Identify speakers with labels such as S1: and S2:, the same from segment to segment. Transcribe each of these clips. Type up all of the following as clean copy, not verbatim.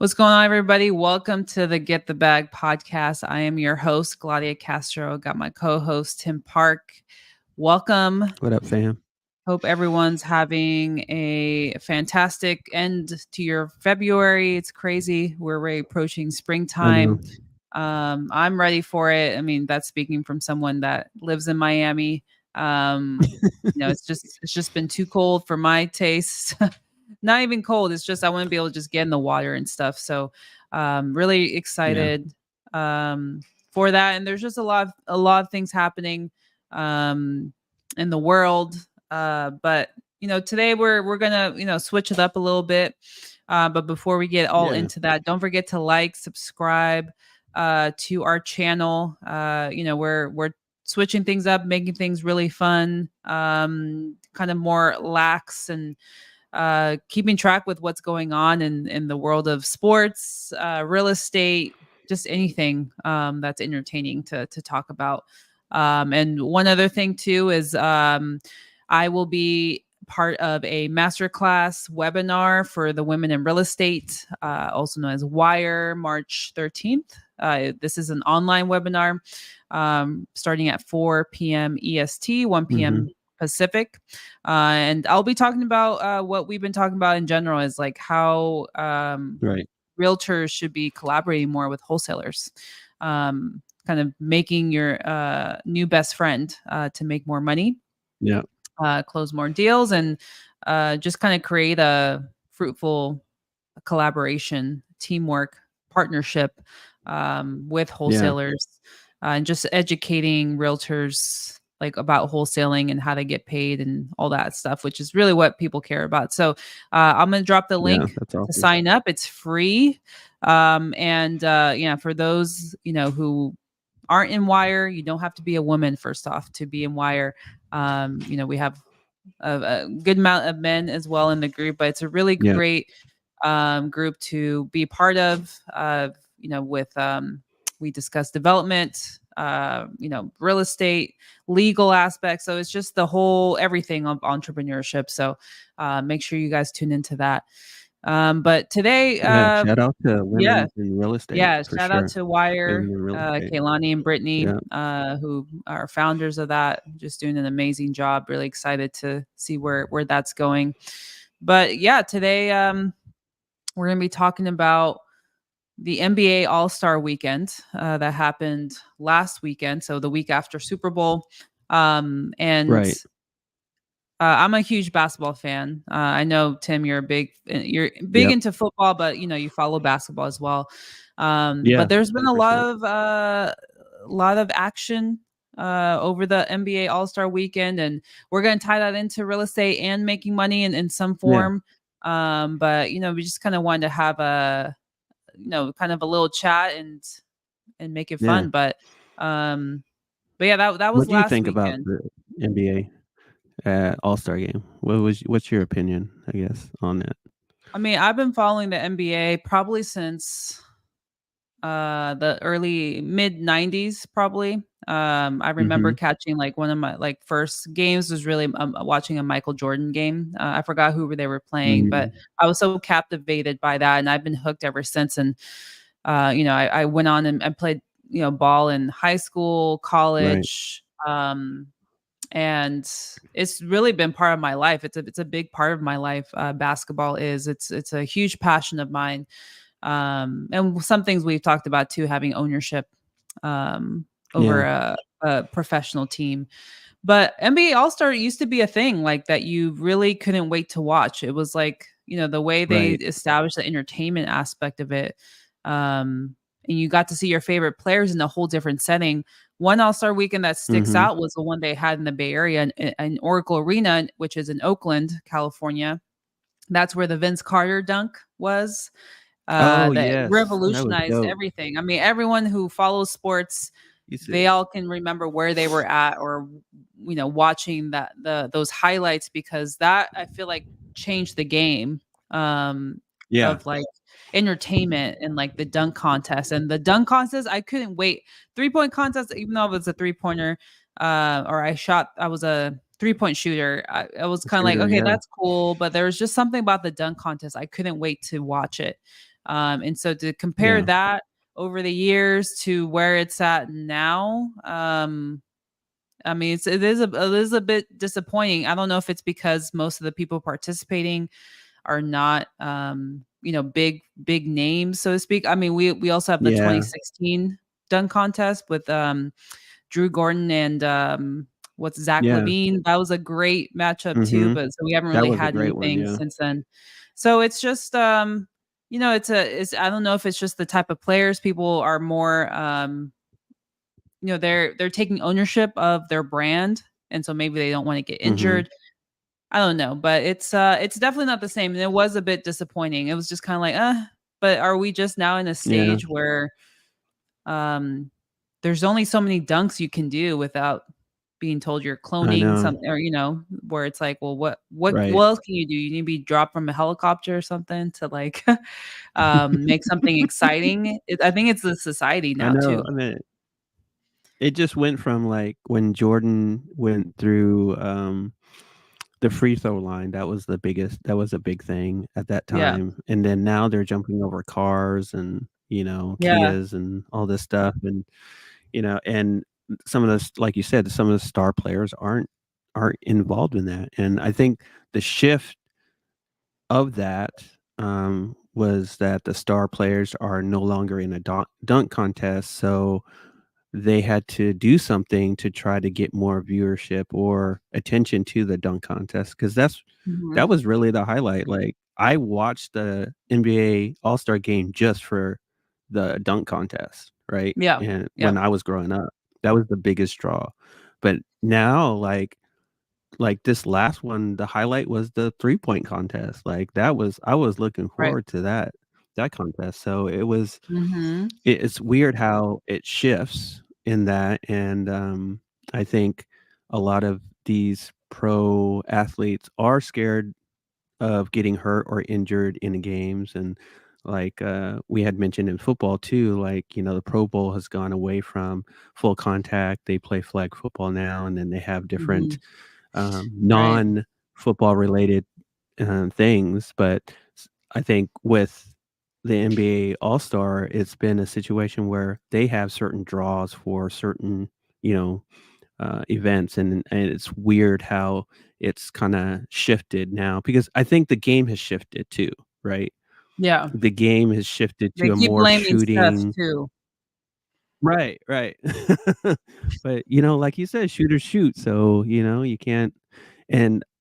S1: What's going on, everybody? Welcome to the Get the Bag podcast. I am your host, Claudia Castro. Got my co-host, Tim Park. Welcome.
S2: What up, fam?
S1: Hope everyone's having a fantastic end to your February. It's crazy. We're already approaching
S2: I know.
S1: springtime. I'm ready for it. I mean, that's speaking from someone that lives in Miami. It's just been too cold for my taste. Not even cold. It's just I want to be able to just get in the water and stuff. So really
S2: Yeah.
S1: excited for that. And there's just a lot of things happening in the world. But today we're gonna switch it up a little bit. But before we get all
S2: Yeah.
S1: into that, don't forget to like, subscribe to our channel. We're switching things up, making things really fun, kind of more lax and keeping track with what's going on in the world of sports, real estate, just anything that's entertaining to talk about. And one other thing too is I will be part of a masterclass webinar for the women in real estate, also known as Wire, March 13th. This is an online webinar starting at 4 p.m. EST, 1 p.m.
S2: Hmm.
S1: Pacific. And I'll be talking about what we've been talking about in general is like how
S2: Right.
S1: realtors should be collaborating more with wholesalers, kind of making your new best friend to make more money,
S2: Yeah.
S1: close more deals, and just kind of create a fruitful collaboration, teamwork, partnership with
S2: Yeah.
S1: wholesalers, and just educating realtors like about wholesaling and how to get paid and all that stuff, which is really what people care about. So I'm going to drop the
S2: Yeah.
S1: link
S2: That's
S1: to
S2: awesome.
S1: sign up. It's free. And for those, who aren't in Wire, you don't have to be a woman first off to be in Wire. We have a good amount of men as well in the group, but it's a really
S2: Yeah.
S1: great group to be part of. With we discuss development, real estate, legal aspects. So it's just the whole everything of entrepreneurship. So make sure you guys tune into that. But today,
S2: Yeah. Shout out to
S1: yeah,
S2: women in real estate
S1: yeah,
S2: for
S1: shout out
S2: sure.
S1: to Wire,
S2: Women in real estate.
S1: Kaylani and Brittany,
S2: Yeah.
S1: who are founders of that, just doing an amazing job. Really excited to see where that's going. But yeah, today we're going to be talking about the NBA All-Star Weekend that happened last weekend, so the week after Super Bowl. And
S2: Right.
S1: I'm a huge basketball fan. I know Tim, you're big
S2: Yep.
S1: into football, but you follow basketball as well. But
S2: Yeah.
S1: there's been a lot
S2: 100%.
S1: of action over the NBA All Star Weekend, and we're going to tie that into real estate and making money in some
S2: Yeah.
S1: form. But we just kind of wanted to have a kind of a little chat and make it
S2: Yeah.
S1: fun. But yeah, that
S2: What
S1: was
S2: do you
S1: last
S2: think about
S1: weekend.
S2: the NBA All Star game? What's your opinion? I guess on that.
S1: I mean, I've been following the NBA probably since the early mid 90s probably. I remember
S2: Hmm.
S1: catching like one of my like first games was really watching a Michael Jordan game. I forgot who they were playing, but
S2: Hmm.
S1: I was so captivated by that, and I've been hooked ever since. And I went on and played ball in high school,
S2: Right.
S1: college, and it's really been part of my life. It's a big part of my life. Basketball is it's a huge passion of mine, and some things we've talked about too, having ownership over
S2: Yeah.
S1: a professional team. But NBA All Star used to be a thing like that you really couldn't wait to watch. It was like the way they
S2: Right.
S1: established the entertainment aspect of it, and you got to see your favorite players in a whole different setting. One All Star weekend that sticks
S2: Hmm.
S1: out was the one they had in the Bay Area in Oracle Arena, which is in Oakland, California. That's where the Vince Carter dunk was.
S2: Oh
S1: That
S2: yes, that was
S1: revolutionized
S2: dope.
S1: everything. I mean, everyone who follows sports,
S2: You
S1: they
S2: said,
S1: all can remember where they were at or watching those highlights because that I feel like changed the game um
S2: yeah.
S1: of like entertainment and like the dunk contest. And the dunk contest, I couldn't wait. 3-point contest, even though it was a three-pointer, or I was a three-point shooter. I was kind of like,
S2: Shooter.
S1: okay,
S2: Yeah.
S1: that's cool, but there was just something about the dunk contest. I couldn't wait to watch it. And so to compare
S2: Yeah.
S1: that over the years to where it's at now, I mean, it is a bit disappointing. I don't know if it's because most of the people participating are not, big names, so to speak. I mean, we also have the
S2: Yeah.
S1: 2016 dunk contest with Drew Gordon and what's Zach
S2: Yeah.
S1: Levine. That was a great matchup too,
S2: Mhm.
S1: but so we haven't
S2: That
S1: really
S2: was a
S1: had
S2: great one,
S1: anything
S2: yeah.
S1: since then. So it's just it's I don't know if it's just the type of players people are more they're taking ownership of their brand, and so maybe they don't want to get
S2: Mhm.
S1: injured. I don't know, but it's definitely not the same, and it was a bit disappointing. It was just kind of like, but are we just now in a
S2: Yeah.
S1: stage where um there's only so many dunks you can do without being told you're
S2: I
S1: cloning
S2: know.
S1: something, or where it's like, well, what
S2: Right.
S1: else can you do? You need to be dropped from a helicopter or something to like make something exciting. I think it's the society
S2: I
S1: now
S2: know,
S1: too.
S2: I mean, it just went from, like, when Jordan went through, the free throw line, that was a big thing at that
S1: Yeah.
S2: time, and then now they're jumping over cars and,
S1: Yeah.
S2: Kias and all this stuff, and, and some of those, like you said, some of the star players aren't involved in that, and I think the shift of that, was that the star players are no longer in a dunk contest, so they had to do something to try to get more viewership or attention to the dunk contest because
S1: Mhm.
S2: that was really the highlight. Like I watched the NBA All-Star game just for the dunk contest, right?
S1: Yeah.
S2: And
S1: Yeah.
S2: when I was growing up, that was the biggest draw. But now, like this last one, the highlight was the 3-point contest. Like I was looking
S1: Right.
S2: forward to that contest. So
S1: Mhm.
S2: it's weird how it shifts in that, and, I think a lot of these pro athletes are scared of getting hurt or injured in the games, and, like, we had mentioned in football too, like, the Pro Bowl has gone away from full contact, they play flag football now, and then they have different,
S1: Mhm. Right.
S2: non-football related things, but I think with the NBA All-Star, it's been a situation where they have certain draws for certain, you know, events, and it's weird how it's kinda shifted now because I think the game has shifted too, right?
S1: Yeah.
S2: The game has shifted
S1: They
S2: to a
S1: keep
S2: more
S1: blaming Steph
S2: shooting.
S1: too.
S2: Right, right. But, like you said, shooters shoot, so, you can't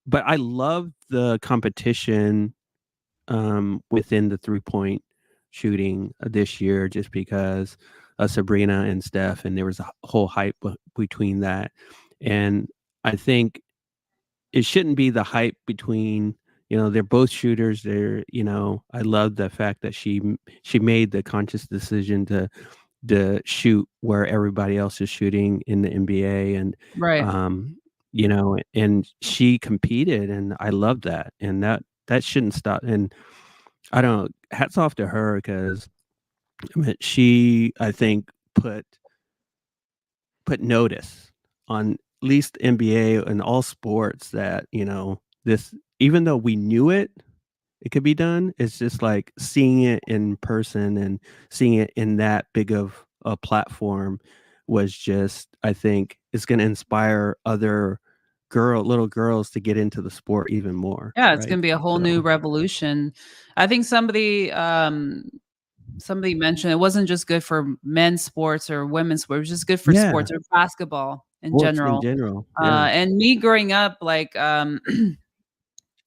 S2: but I love the competition within the 3-point shooting this year just because of Sabrina and Steph, and there was a whole hype between that. And I think it shouldn't be the hype between, they're both shooters. I love the fact that she made the conscious decision to shoot where everybody else is shooting in the NBA, and
S1: Right.
S2: and she competed, and I love that, and that shouldn't stop. And I don't know, hats off to her because I mean, I think, put notice on at least NBA and all sports that, this even though we knew it could be done, it's just like seeing it in person and seeing it in that big of a platform was just, I think, is gonna inspire other little girls to get into the sport even more,
S1: Yeah, it's
S2: right?
S1: gonna be a whole new
S2: So
S1: revolution. I think somebody mentioned it wasn't just good for men's sports or women's sports, it was just good for
S2: yeah,
S1: sports or basketball in
S2: sports in
S1: general.
S2: general, yeah.
S1: And me growing up, like,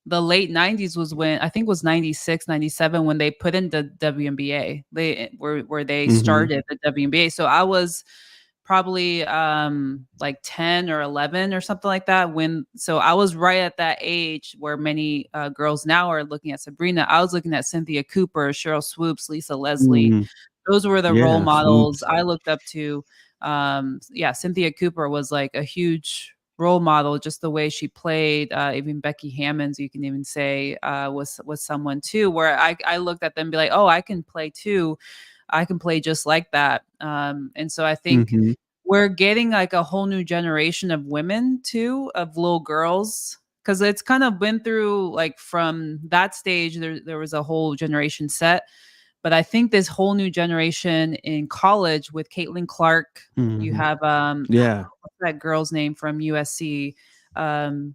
S1: the late 90s was when I think it was 96, 97 when they put in the WNBA. Where they
S2: Mhm.
S1: started the WNBA. So I was probably like 10 or 11 or something like that when so I was right at that age where many girls now are looking at Sabrina. I was looking at Cynthia Cooper, Cheryl Swoops, Lisa Leslie.
S2: Mhm.
S1: Those were the role
S2: Yeah,
S1: models
S2: swoops.
S1: I looked up to. Yeah, Cynthia Cooper was like a huge role model, just the way she played. Even Becky Hammonds, you can even say, was someone too, where I looked at them and be like, oh, I can play too. I can play just like that. And so I think
S2: Mhm.
S1: we're getting like a whole new generation of women too, of little girls. Cause it's kind of been through like from that stage, there was a whole generation set. But I think this whole new generation in college with Caitlin Clark, you
S2: Mhm.
S1: have
S2: Yeah.
S1: what's that girl's name from USC? Um,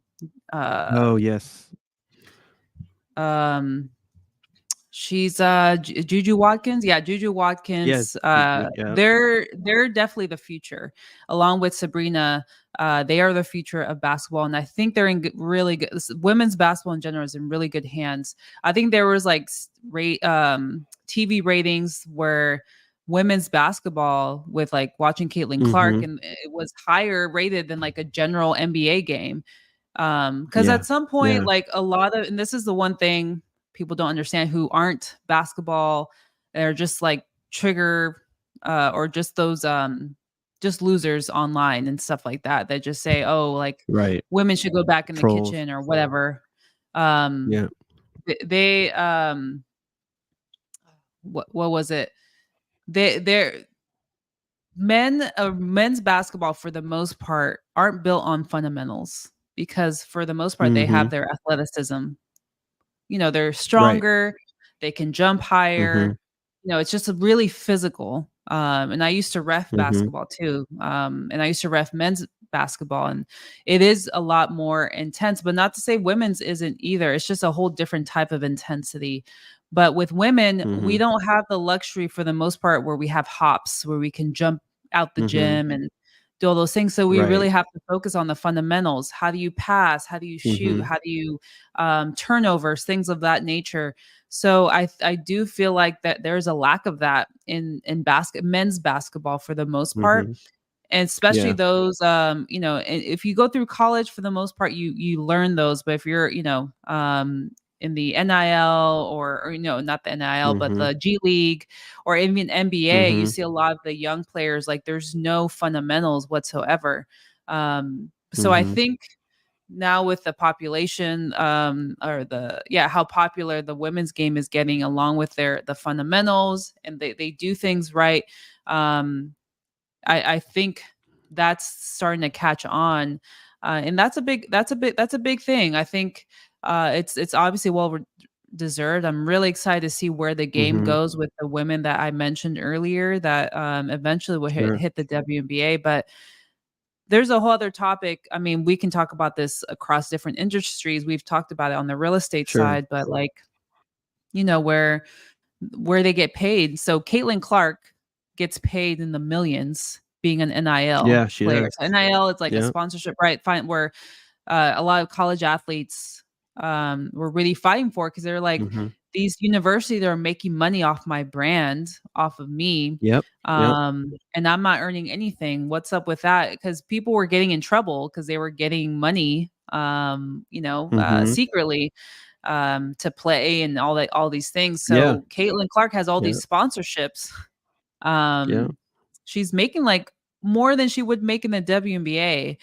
S1: uh,
S2: Oh, yes.
S1: um, She's Juju Watkins. Yeah, Juju
S2: Yes.
S1: Watkins.
S2: Yep.
S1: They're definitely the future. Along with Sabrina, they are the future of basketball, and I think they're in really good. Women's basketball in general is in really good hands. I think there was like TV ratings where women's basketball with like watching Caitlin Clark,
S2: Mhm.
S1: and it was higher rated than like a general NBA game. Because
S2: Yeah.
S1: at some point,
S2: Yeah.
S1: like a lot of, and this is the one thing people don't understand who aren't basketball, they're just like trigger or just those just losers online and stuff like that that just say, oh, like
S2: Right.
S1: women should go back in the
S2: Trolls.
S1: kitchen or whatever. um
S2: Yeah.
S1: they what was it, they're men's basketball for the most part aren't built on fundamentals, because for the most part they have
S2: Mhm.
S1: their athleticism. They're
S2: Right.
S1: stronger, they can jump higher.
S2: Mhm.
S1: It's just a really physical. And I used to ref
S2: Mhm.
S1: basketball too. And I used to ref men's basketball, and it is a lot more intense, but not to say women's isn't either. It's just a whole different type of intensity. But with women, we
S2: Mhm.
S1: don't have the luxury for the most part where we have hops, where we can jump out the
S2: Mhm.
S1: gym and do all those things. So we really
S2: Right.
S1: have to focus on the fundamentals. How do you pass? How do you shoot?
S2: Mhm.
S1: How do you turnovers, things of that nature. So I do feel like that there's a lack of that in men's basketball for the most part,
S2: Mhm.
S1: and especially
S2: Yeah.
S1: those if you go through college, for the most part you learn those. But if you're in the NIL, or not the NIL but
S2: Mhm.
S1: the G League or even NBA, you
S2: Mhm.
S1: see a lot of the young players, like there's no fundamentals whatsoever. So I
S2: Mhm.
S1: think now with the population, or how popular the women's game is getting, along with the fundamentals, and they do things right. I think that's starting to catch on. And that's a big thing. I think it's obviously deserved. I'm really excited to see where the game
S2: Mhm.
S1: goes with the women that I mentioned earlier that eventually will hit,
S2: Sure.
S1: hit the WNBA. But there's a whole other topic. I mean, we can talk about this across different industries. We've talked about it on the real estate
S2: Sure.
S1: side, but like, where they get paid. So Caitlin Clark gets paid in the millions being an NIL
S2: Yeah, she
S1: player.
S2: does.
S1: So NIL is like a
S2: Yeah.
S1: sponsorship, right? Fine, where a lot of college athletes were really fighting for, because they're like,
S2: Mhm.
S1: these universities are making money off my brand, off of me.
S2: Yep. Yep.
S1: And I'm not earning anything. What's up with that? Because people were getting in trouble because they were getting money,
S2: Mhm.
S1: secretly, to play and all these things.
S2: Yeah.
S1: So Caitlin Clark has all
S2: Yeah.
S1: these sponsorships.
S2: Yeah.
S1: She's making like more than she would make in the WNBA,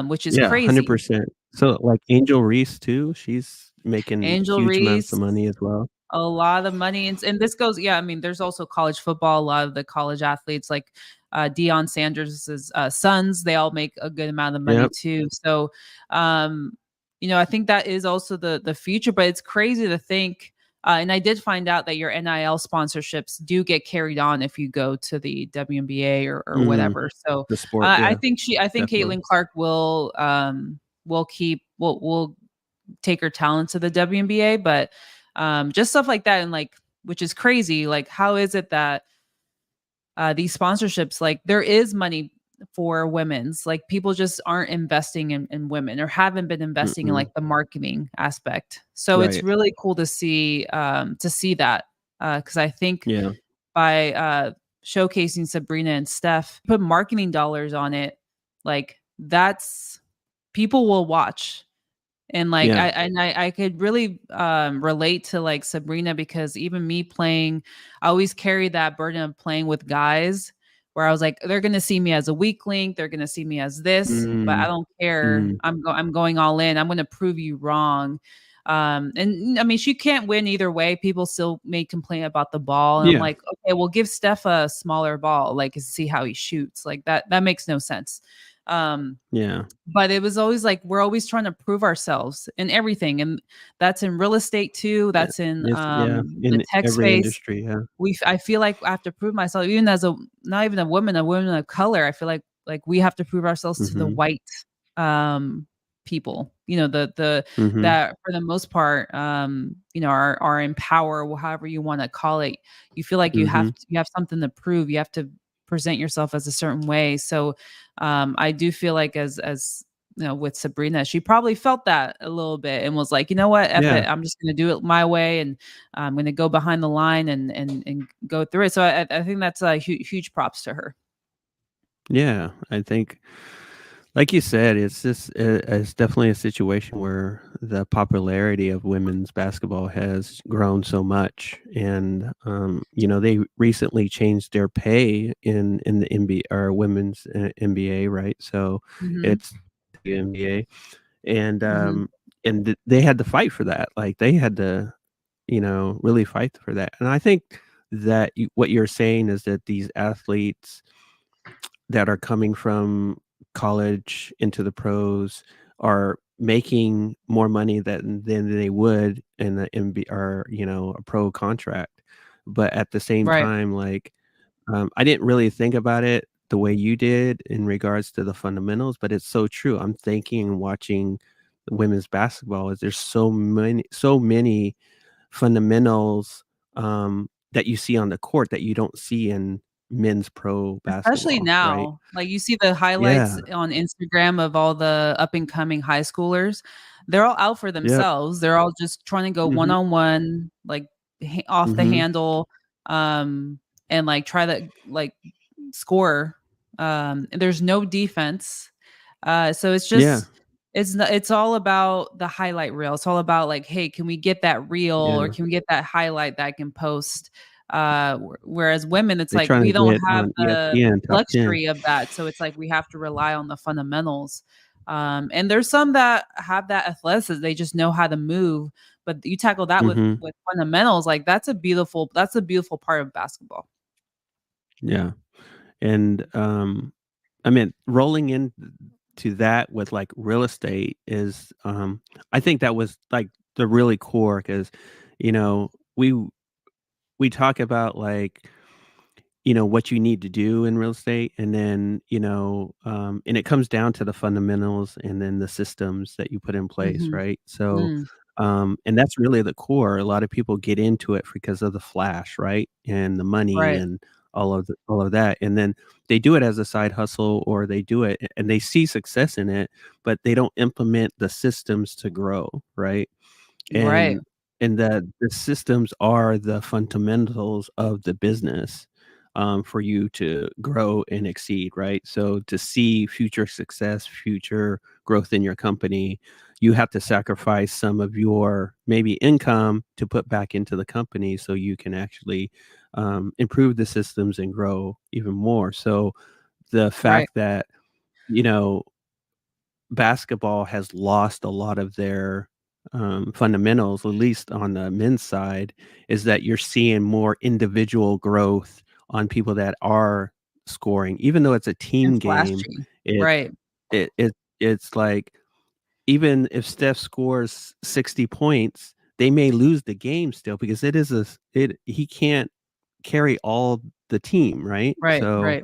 S1: which is
S2: Yeah,
S1: crazy.
S2: 100%. So, like, Angel Reese too, she's making
S1: Angel
S2: huge amounts of
S1: Reese,
S2: money as well.
S1: a lot of money, and this goes, yeah, I mean, there's also college football. A lot of the college athletes, like Deion Sanders' sons, they all make a good amount of money
S2: Yep.
S1: too. So, um, I think that is also the future. But it's crazy to think. And I did find out that your NIL sponsorships do get carried on if you go to the WNBA or
S2: Mhm.
S1: whatever. So
S2: The sport, yeah,
S1: I think
S2: definitely.
S1: Caitlin Clark will take her talent to the WNBA. But just stuff like that, and like, which is crazy. Like, how is it that these sponsorships, like, there is money for women's, like, people just aren't investing in women, or haven't been investing in
S2: Mm-mm.
S1: like the marketing aspect. So it's
S2: Right.
S1: really cool to see that, because I think
S2: Yeah.
S1: by showcasing Sabrina and Steph, put marketing dollars on it, like, that's people will watch. And like
S2: Yeah.
S1: I could really relate to like Sabrina, because even me playing, I always carry that burden of playing with guys, where I was like, they're gonna see me as a weak link, they're gonna see me as this, but I
S2: Mm.
S1: don't care.
S2: Mm.
S1: I'm going all in. I'm gonna prove you wrong. And I mean, she can't win either way. People still may complain about the ball, and I'm
S2: Yeah.
S1: like, okay, well, give Steph a smaller ball, like, see how he shoots. Like, that makes no sense. Um,
S2: Yeah.
S1: but it was always like we're always trying to prove ourselves in everything, and that's in real estate too.
S2: Yeah.
S1: That's in
S2: Yes, yeah,
S1: the
S2: in
S1: tech
S2: every
S1: space.
S2: industry, yeah.
S1: I feel like I have to prove myself, even as a not even a woman of color. I feel like we have to prove ourselves to the
S2: Mhm.
S1: white um people. The
S2: Mhm.
S1: that for the most part, are in power, however you want to call it. You feel like
S2: Mhm.
S1: you have something to prove. You have to present yourself as a certain way. So I do feel like with Sabrina, she probably felt that a little bit and was like, you know what, F
S2: Yeah.
S1: it, I'm just gonna do it my way, and I'm going to go behind the line and go through it. So I think that's a huge props to her.
S2: Yeah, I think, like you said, it's definitely a situation where the popularity of women's basketball has grown so much, and they recently changed their pay in the NBA or women's NBA, right? So
S1: Mhm.
S2: it's the NBA, and
S1: Mhm.
S2: they had to fight for that. Like they had to, really fight for that. And I think that what you're saying is that these athletes that are coming from college into the pros are making more money than they would in the MB or, a pro contract. But at the same
S1: Right.
S2: time, like, I didn't really think about it the way you did in regards to the fundamentals, but it's so true. I'm thinking and watching women's basketball is there's so many fundamentals, that you see on the court that you don't see in men's pro
S1: Especially
S2: basketball, right?
S1: now, like, you see the highlights
S2: Yeah.
S1: on Instagram of all the up and coming high schoolers. They're all out for
S2: Yep.
S1: themselves. They're all just trying to go
S2: Mhm.
S1: one-on-one, like, off the
S2: Mhm.
S1: handle, um, and, like, try to, like, score. There's no defense. So it's
S2: Yeah.
S1: just it's all about the highlight reel. It's all about, like, "Hey, can we get that reel, or
S2: Yeah.
S1: can we get that highlight that I can post?" Whereas women, it's
S2: They're
S1: like
S2: trying
S1: we
S2: to
S1: don't
S2: get
S1: have
S2: on
S1: the
S2: ESPN top 10.
S1: luxury of that, so it's like we have to rely on the fundamentals. And there's some that have that athleticism, they just know how to move, but you tackle that with
S2: Mhm.
S1: fundamentals, like, that's a beautiful part of basketball.
S2: Yeah. And, I mean, rolling into that with, like, real estate is, I think that was, like, the really core because, you know, we talk about, like, what you need to do in real estate, and then, and it comes down to the fundamentals and then the systems that you put in place,
S1: Mhm.
S2: right? So,
S1: Mm,
S2: and that's really the core. A lot of people get into it because of the flash, right? And the money
S1: right,
S2: and all of that. And then they do it as a side hustle or they do it and they see success in it, but they don't implement the systems to grow, right?
S1: right,
S2: And the systems are the fundamentals of the business, for you to grow and exceed, right? So to see future success, future growth in your company, you have to sacrifice some of your maybe income to put back into the company so you can actually, improve the systems and grow even more. So the
S1: right.
S2: fact that, you know, basketball has lost a lot of their, fundamentals, at least on the men's side, is that you're seeing more individual growth on people that are scoring. Even though it's a
S1: And
S2: team game,
S1: flashy.
S2: it's
S1: Right,
S2: it's like even if Steph scores 60 points, they may lose the game still because it is a it he can't carry all the team, right?
S1: right,
S2: So
S1: right,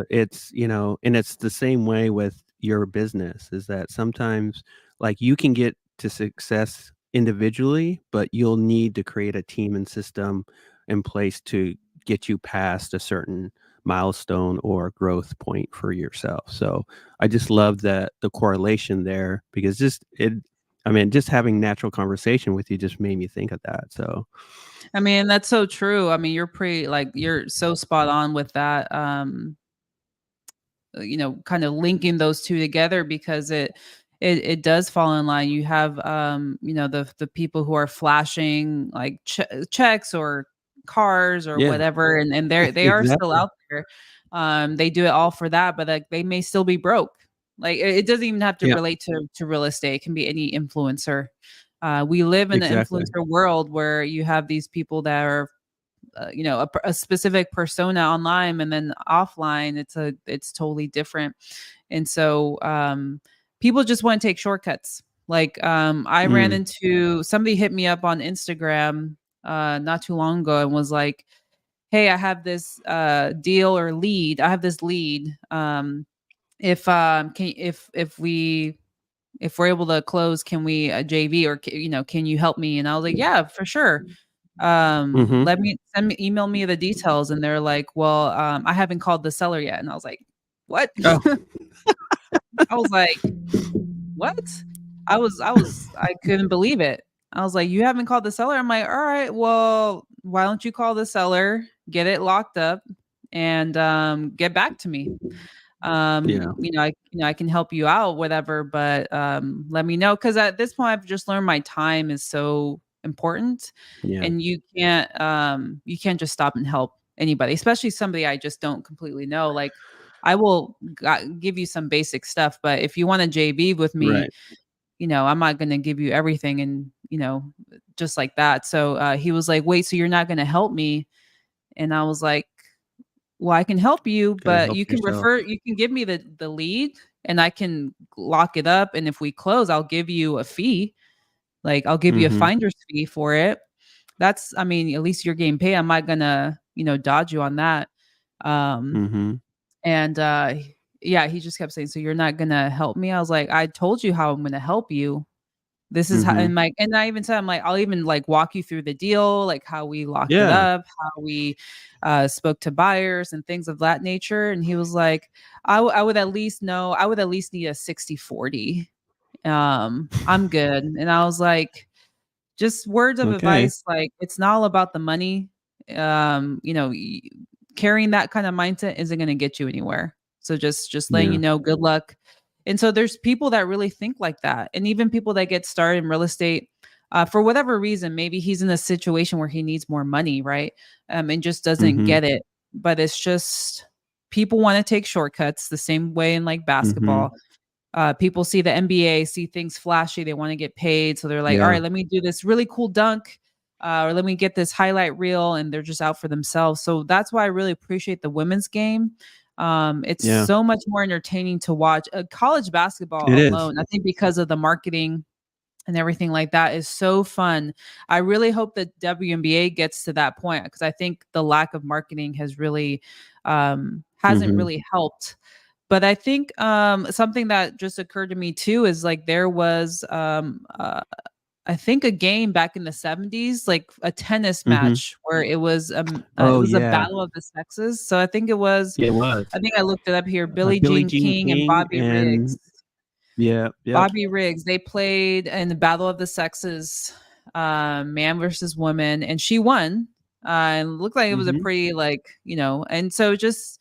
S2: it's, and it's the same way with your business is that sometimes like you can get to success individually, but you'll need to create a team and system in place to get you past a certain milestone or growth point for yourself. So I just love that the correlation there because just having natural conversation with you just made me think of that. So
S1: I mean, that's so true. I mean, you're so spot on with that, kind of linking those 2 together because it does fall in line. You have, the people who are flashing, like, checks or cars or
S2: yeah,
S1: whatever, and they are still
S2: exactly.
S1: out there. They do it all for that, but, like, they may still be broke. Like, it doesn't even have to
S2: Yeah,
S1: relate to real estate. It can be any influencer. We live in an
S2: exactly.
S1: influencer world where you have these people that are a specific persona online, and then offline it's totally different. And so people just want to take shortcuts. Like I ran
S2: Mm.
S1: into somebody hit me up on Instagram not too long ago and was like, hey, I have this deal or lead. I have this lead. If can if we're able to close, can we JV, or can you help me? And I was like, yeah, for sure.
S2: Mhm.
S1: Let me email me the details. And they're like, well, I haven't called the seller yet. And I was like, what?
S2: Oh.
S1: I was like, what? I couldn't believe it. I was like, you haven't called the seller? I'm like, all right, well, why don't you call the seller, get it locked up, and get back to me.
S2: Yeah.
S1: I can help you out, whatever, but let me know, because at this point I've just learned my time is so important,
S2: Yeah.
S1: and you can't just stop and help anybody, especially somebody I just don't completely know. Like, I will give you some basic stuff, but if you want to JV with me,
S2: Right.
S1: I'm not going to give you everything, and just like that. So he was like, wait, so you're not going to help me? And I was like, well, I can help you,
S2: Gotta
S1: but
S2: help yourself.
S1: you can give me the lead, and I can lock it up. And if we close, I'll give you a fee. Like, I'll give you a
S2: Mhm.
S1: finder's fee for it. That's, I mean, at least you're getting paid. I'm not gonna, dodge you on that. Um,
S2: Mhm.
S1: and yeah, he just kept saying, so you're not gonna help me? I was like, I told you how I'm gonna help you. This is how,
S2: Mhm.
S1: and I even said, I'm like, I'll even like walk you through the deal, like how we locked it
S2: Yeah.
S1: up, how we spoke to buyers and things of that nature. And he was like, I would at least know, I would at least need a 60/40. I'm good. And I was like, just words of
S2: Okay.
S1: advice, like, it's not all about the money. Carrying that kind of mindset isn't going to get you anywhere. So just letting you
S2: Yeah.
S1: know, good luck. And so there's people that really think like that, and even people that get started in real estate for whatever reason. Maybe he's in a situation where he needs more money, right? And just doesn't
S2: Mhm.
S1: get it. But it's just, people want to take shortcuts the same way in like
S2: Mhm.
S1: basketball. People see the NBA, see things flashy, they want to get paid. So they're like, all
S2: Yeah.
S1: right, let me do this really cool dunk, or let me get this highlight reel, and they're just out for themselves. So that's why I really appreciate the women's game. It's
S2: Yeah.
S1: so much more entertaining to watch. College
S2: It
S1: basketball
S2: is.
S1: alone, I think, because of the marketing and everything like that, is so fun. I really hope that WNBA gets to that point, because I think the lack of marketing has really hasn't
S2: Mhm.
S1: really helped. But I think something that just occurred to me too is like, there was I think a game back in the 70s, like a tennis
S2: Mhm.
S1: match where it
S2: Oh,
S1: was a
S2: yeah.
S1: battle of the sexes. So
S2: It was.
S1: I think I looked it up here, Billie
S2: Billie
S1: Jean
S2: Jean
S1: King and
S2: King
S1: Bobby Riggs.
S2: and yeah, yep.
S1: Bobby Riggs, they played in the Battle of the Sexes, man versus woman, and she won. And it looked like it was a
S2: Mhm.
S1: pretty, like, and so it just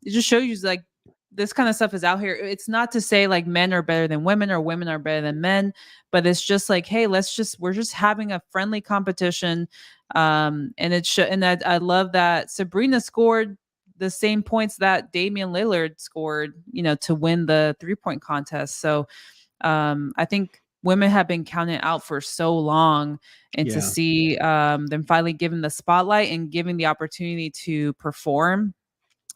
S1: shows you, like, this kind of stuff is out here. It's not to say like men are better than women or women are better than men, but it's just like, hey, we're just having a friendly competition. And and I love that Sabrina scored the same points that Damian Lillard scored, to win the 3-point contest. So I think women have been counted out for so long, and to
S2: Yeah.
S1: see them finally given the spotlight and given the opportunity to perform,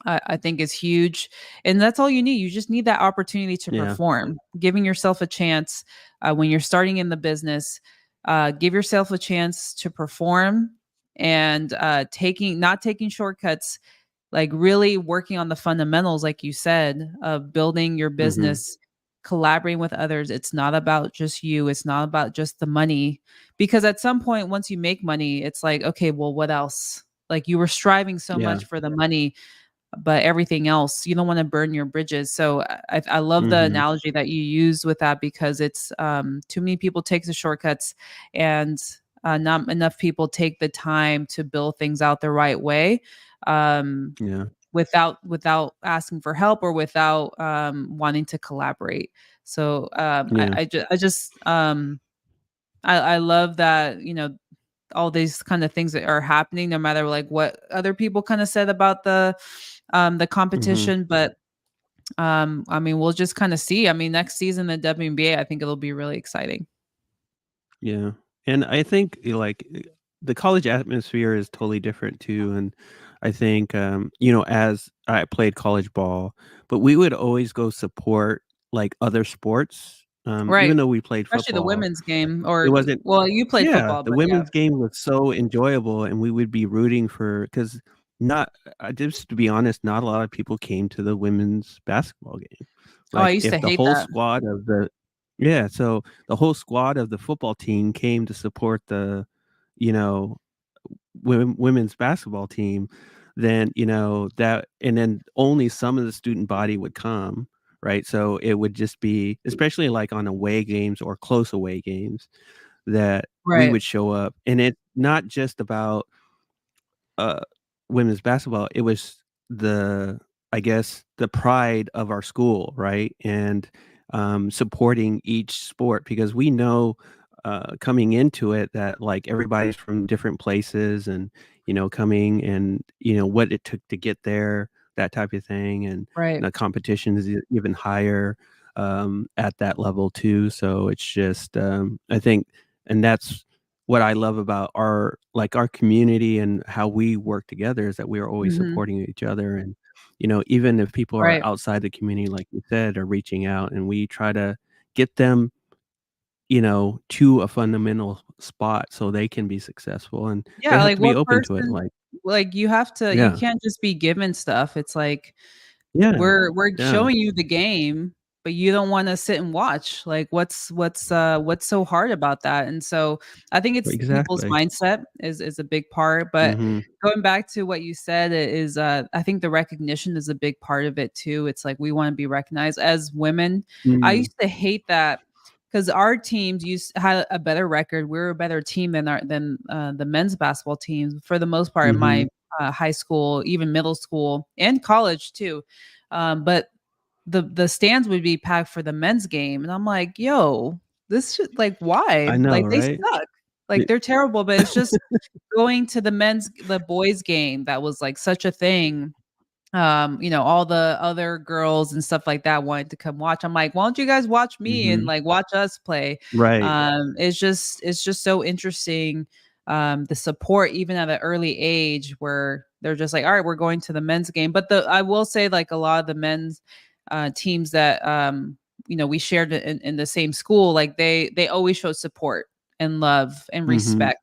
S1: I think is huge. And that's all you need. You just need that opportunity to
S2: Yeah.
S1: perform, giving yourself a chance when you're starting in the business. Give yourself a chance to perform, and not taking shortcuts, like really working on the fundamentals, like you said, of building your
S2: Mhm.
S1: business, collaborating with others. It's not about just you, it's not about just the money. Because at some point, once you make money, it's like, okay, well, what else? Like, you were striving so
S2: Yeah.
S1: much for the money, but everything else, you don't want to burn your bridges. So I love the
S2: Mhm.
S1: analogy that you use with that, because it's too many people take the shortcuts, and not enough people take the time to build things out the right way, um,
S2: Yeah.
S1: without asking for help, or without wanting to collaborate. So
S2: Yeah.
S1: I just I love that, all these kind of things that are happening, no matter like what other people kind of said about the
S2: Mhm.
S1: competition. But I mean, we'll just kind of see. I mean, next season, the WNBA, I think it'll be really exciting.
S2: Yeah. And I think, like, the college atmosphere is totally different too, and I think, you know, as I played college ball, but we would always go support, like, other sports, even
S1: Right.
S2: though we played
S1: Especially the
S2: football,
S1: women's game
S2: it
S1: or
S2: wasn't
S1: well, you played
S2: yeah,
S1: football,
S2: the
S1: but yeah.
S2: women's game was so enjoyable, and we would be rooting for because not just to be honest, not a lot of people came to the women's basketball game.
S1: Oh, I
S2: Like,
S1: used to
S2: if the
S1: hate
S2: whole
S1: that.
S2: squad of the yeah, so the whole squad of the football team came to support the, you know, women's basketball team, then, you know, that and then only some of the student body would come, right? So it would just be especially, like, on away games or close away games that we
S1: Right.
S2: would show up, and it's not just about uh, women's basketball, it was the I guess, the pride of our school, right? And, supporting each sport because we know, coming into it that, like, everybody's from different places and, you know, coming and, you know, what it took to get there, that type of thing, and
S1: Right.
S2: the competition is even higher, at that level too, so it's just, I think and that's what I love about our like, our community and how we work together is that we are always
S1: Mhm.
S2: supporting each other and, you know, even if people are
S1: Right.
S2: outside the community, like you said, are reaching out and we try to get them, you know, to a fundamental spot so they can be successful and they
S1: Yeah,
S2: have
S1: like
S2: to be
S1: what
S2: open to it,
S1: person
S2: like
S1: like you
S2: yeah.
S1: can't just be given stuff. It's like
S2: Yeah.
S1: we're
S2: Yeah.
S1: showing you the game, but you don't wanna sit and watch. Like, what's so hard about that? And so, I think it's people's
S2: Exactly.
S1: mindset is a big part, but
S2: Mhm.
S1: going back to what you said is, I think the recognition is a big part of it too. It's like we wanna be recognized as women. I
S2: Mm.
S1: used to hate that because our teams had a better record. We were a better team than the men's basketball teams for the most part in my,
S2: Mhm.
S1: high school, even middle school, and college too. But the stands would be packed for the men's game, and I'm like, "Yo, this should like, why?
S2: I know,
S1: Like, they
S2: right?
S1: suck. Like,
S2: It
S1: they're terrible," but it's just going to the boys' game that was, like, such a thing. All the other girls and stuff like that wanted to come watch. I'm like, "Why don't you guys watch me and,
S2: Mhm.
S1: like, watch us play?"
S2: Right.
S1: It's just so interesting, the support even at an early age where they're just like, "Alright, we're going to the men's game." But the I will say, like, a lot of the men's, teams that, we shared in the same school, like, they always showed support and love and
S2: Mhm.
S1: respect.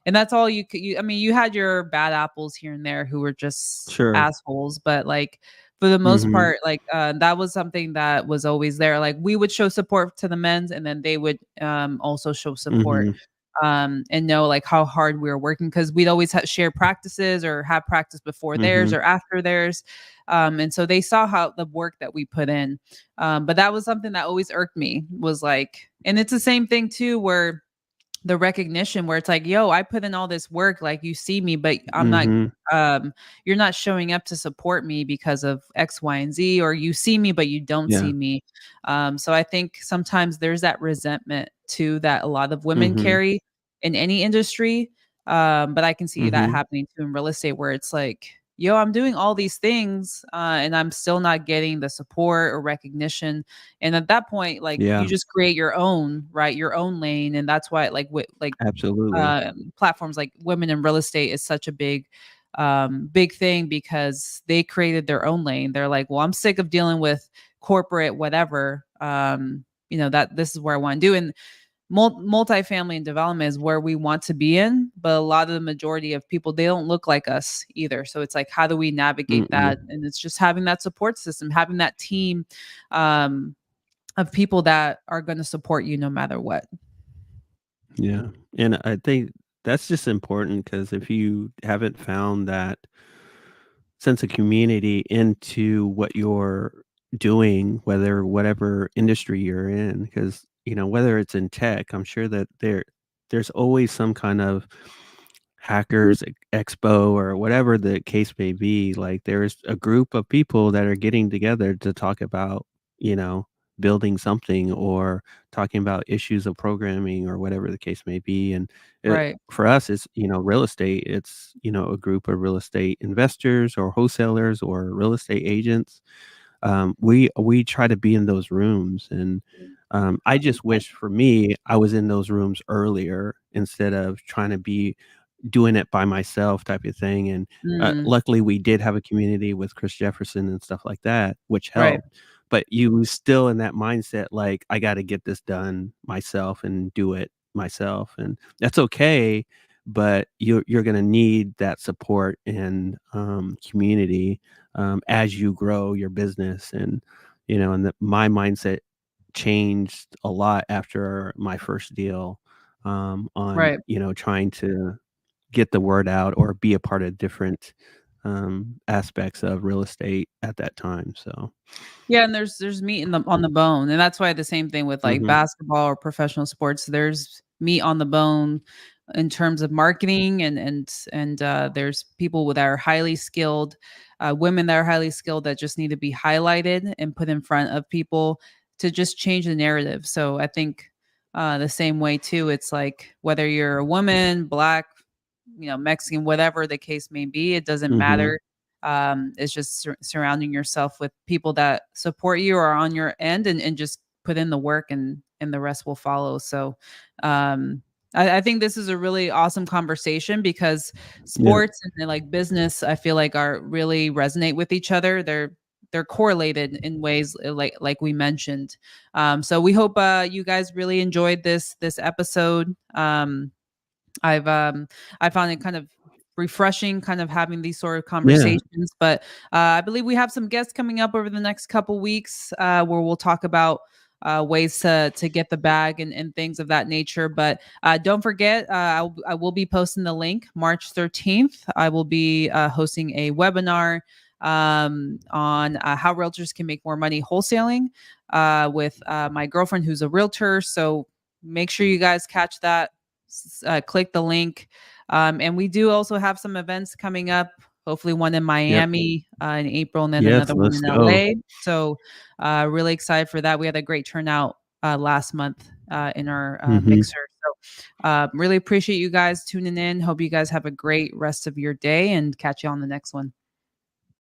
S1: And that's all I mean, you had your bad apples here and there who were just
S2: Sure.
S1: assholes, but, like, for the most
S2: Mhm.
S1: part, like, that was something that was always there. Like, we would show support to the men's, and then they would, also show support,
S2: Mhm.
S1: and know, like, how hard we were working because 'cause we'd always share practices or have practice before theirs
S2: Mhm.
S1: or after theirs, and so they saw how the work that we put in, but that was something that always irked me, was like and it's the same thing too where the recognition where it's like, "Yo, I put in all this work, like, you see me, but I'm not
S2: Mhm.
S1: you're not showing up to support me because of X, Y, and Z, or you see me, but you don't
S2: Yeah.
S1: see me." So I think sometimes there's that resentment too that a lot of women
S2: Mhm.
S1: carry in any industry, but I can see that
S2: Mhm.
S1: happening too in real estate where it's like, "Yo, I'm doing all these things, and I'm still not getting the support or recognition." And at that point, like, you
S2: Yeah.
S1: just create your own, right? Your own lane, and that's why,
S2: Absolutely.
S1: platforms like Women in Real Estate is such a big thing because they created their own lane. They're like, "Well, I'm sick of dealing with corporate whatever, that this is where I wanna do." And multifamily and development is where we want to be in, but a lot of the majority of people, they don't look like us either. So it's like, how do we navigate that?
S2: Mm-mm.
S1: And it's just having that support system, having that team, um, of people that are gonna support you no matter what.
S2: Yeah, and I think that's just important because if you haven't found that sense of community into what you're doing, whether whatever industry you're in, because, you know, whether it's in tech, I'm sure that there's always some kind of hackers expo or whatever the case may be. Like there's a group of people that are getting together to talk about, you know, building something or talking about issues of programming or whatever the case may be. And
S1: Right.
S2: for us, it's, you know, real estate. It's, you know, a group of real estate investors or wholesalers or real estate agents. We try to be in those rooms, and I just wish for me I was in those rooms earlier instead of trying to be doing it by myself type of thing. And
S1: Mm,
S2: luckily, we did have a community with Chris Jefferson and stuff like that, which
S1: right.
S2: helped. But you was still in that mindset, like I got to get this done myself and do it myself, and that's okay. But you're going to need that support and community as you grow your business, and and my mindset changed a lot after my first deal on
S1: Right.
S2: trying to get the word out or be a part of different aspects of real estate at that time. So,
S1: Yeah, and there's meat in the on the bone, and that's why the same thing with like
S2: hmm
S1: basketball or professional sports. There's meat on the bone in terms of marketing, and there's people that are highly skilled, women that are highly skilled that just need to be highlighted and put in front of people to just change the narrative. So I think the same way too. It's like whether you're a woman, black, Mexican, whatever the case may be, it doesn't
S2: hmm
S1: matter. It's just surrounding yourself with people that support you or are on your end, and just put in the work, and the rest will follow. So um I think this is a really awesome conversation because
S2: yeah,
S1: sports and then, like business, I feel like are really resonate with each other. They're correlated in ways like we mentioned. So we hope you guys really enjoyed this episode. I've I found it kind of refreshing, kind of having these sort of
S2: yeah,
S1: conversations. But I believe we have some guests coming up over the next couple weeks where we'll talk about ways to get the bag and things of that nature. But don't forget, I will be posting the link March 13th. I will be hosting a webinar on how realtors can make more money wholesaling with my girlfriend who's a realtor. So make sure you guys catch that. Click the link. And we do also have some events coming up. Hopefully, one in
S2: yep,
S1: Miami in April, and then
S2: yes,
S1: another one
S2: let's
S1: in
S2: go.
S1: LA. So, really excited for that. We had a great turnout last month in our
S2: Hmm.
S1: mixer. So, really appreciate you guys tuning in. Hope you guys have a great rest of your day, and catch you on the next one.